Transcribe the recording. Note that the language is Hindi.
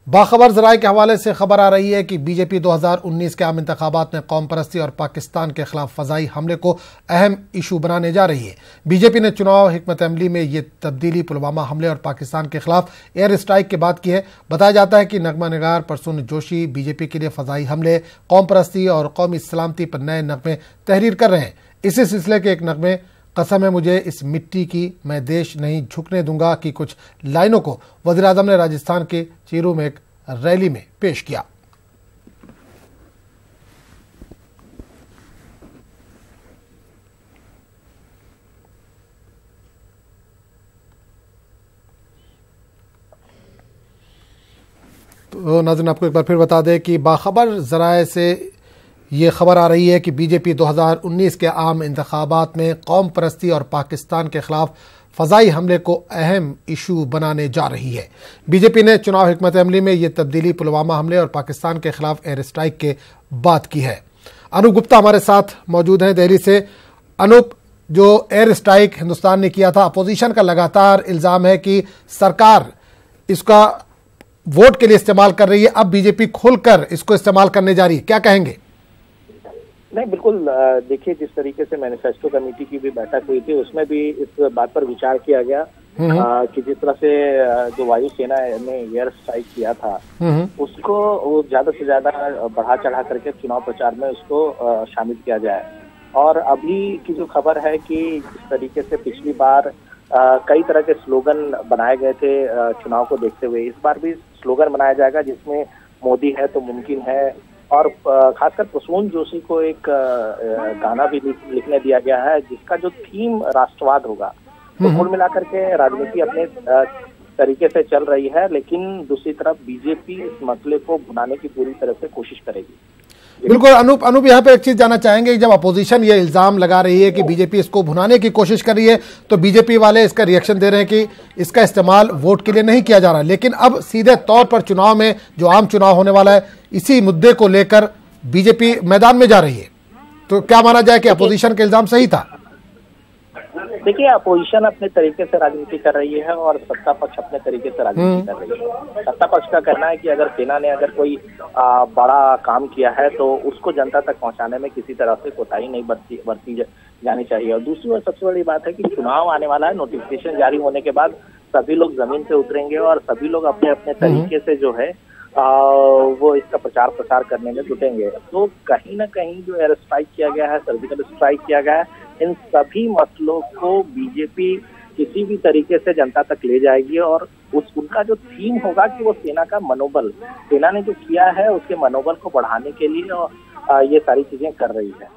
बाखबर जराये के हवाले से खबर आ रही है कि बीजेपी 2019 के आम इंतखाबात में कौम परस्ती और पाकिस्तान के खिलाफ फजाई हमले को अहम इशू बनाने जा रही है। बीजेपी ने चुनाव हिकमत अमली में ये तब्दीली पुलवामा हमले और पाकिस्तान के खिलाफ एयर स्ट्राइक के बाद की है। बताया जाता है कि नगमा निगार परसुन जोशी बीजेपी के लिए फजाई हमले, कौम परस्ती और कौमी सलामती पर नए नगमे तहरीर कर रहे हैं। इसी सिलसिले के एक नगमे कसम है मुझे इस मिट्टी की, मैं देश नहीं झुकने दूंगा की कुछ लाइनों को वज़ीर-ए-आज़म ने राजस्थान के चीरू में एक रैली में पेश किया। तो नाज़रीन, आपको एक बार फिर बता दें कि बाखबर ज़राए से ये खबर आ रही है कि बीजेपी 2019 के आम इंतखाबात में कौम परस्ती और पाकिस्तान के खिलाफ फजाई हमले को अहम इशू बनाने जा रही है। बीजेपी ने चुनाव हिकमत अमली में ये तब्दीली पुलवामा हमले और पाकिस्तान के खिलाफ एयर स्ट्राइक के बाद की है। अनूप गुप्ता हमारे साथ मौजूद हैं दिल्ली से। अनूप, जो एयर स्ट्राइक हिंदुस्तान ने किया था, अपोजिशन का लगातार इल्ज़ाम है कि सरकार इसका वोट के लिए इस्तेमाल कर रही है, अब बीजेपी खुलकर इसको इस्तेमाल करने जा रही है, क्या कहेंगे? नहीं, बिल्कुल। देखिए, जिस तरीके से मैनिफेस्टो कमेटी की भी बैठक हुई थी, उसमें भी इस बात पर विचार किया गया कि जिस तरह से जो वायुसेना ने एयर स्ट्राइक किया था, उसको वो ज्यादा से ज्यादा बढ़ा चढ़ा करके चुनाव प्रचार में उसको शामिल किया जाए। और अभी की जो खबर है कि जिस तरीके से पिछली बार कई तरह के स्लोगन बनाए गए थे चुनाव को देखते हुए, इस बार भी स्लोगन बनाया जाएगा जिसमें मोदी है तो मुमकिन है, और खासकर प्रसून जोशी को एक गाना भी लिखने दिया गया है जिसका जो थीम राष्ट्रवाद होगा। तो कुल मिलाकर के राजनीति अपने तरीके से चल रही है, लेकिन दूसरी तरफ बीजेपी इस मसले को भुनाने की पूरी तरह से कोशिश करेगी। बिल्कुल अनूप, यहाँ पे एक चीज जानना चाहेंगे कि जब अपोजिशन ये इल्जाम लगा रही है कि बीजेपी इसको भुनाने की कोशिश कर रही है, तो बीजेपी वाले इसका रिएक्शन दे रहे हैं कि इसका इस्तेमाल वोट के लिए नहीं किया जा रहा। लेकिन अब सीधे तौर पर चुनाव में, जो आम चुनाव होने वाला है, इसी मुद्दे को लेकर बीजेपी मैदान में जा रही है, तो क्या माना जाए कि अपोजिशन का इल्जाम सही था? देखिए, अपोजिशन अपने तरीके से राजनीति कर रही है और सत्ता पक्ष अपने तरीके से राजनीति कर रही है। सत्ता पक्ष का कहना है कि अगर सेना ने अगर कोई बड़ा काम किया है तो उसको जनता तक पहुंचाने में किसी तरह से कोताही नहीं बरती जानी चाहिए। और दूसरी ओर सबसे बड़ी बात है कि चुनाव आने वाला है, नोटिफिकेशन जारी होने के बाद सभी लोग जमीन से उतरेंगे और सभी लोग अपने अपने तरीके से जो है वो इसका प्रचार प्रसार करने में जुटेंगे। तो कहीं ना कहीं जो एयर स्ट्राइक किया गया है, सर्जिकल स्ट्राइक किया गया है, इन सभी मसलों को बीजेपी किसी भी तरीके से जनता तक ले जाएगी और उनका जो थीम होगा कि वो सेना का मनोबल, सेना ने जो किया है उसके मनोबल को बढ़ाने के लिए ये सारी चीजें कर रही है।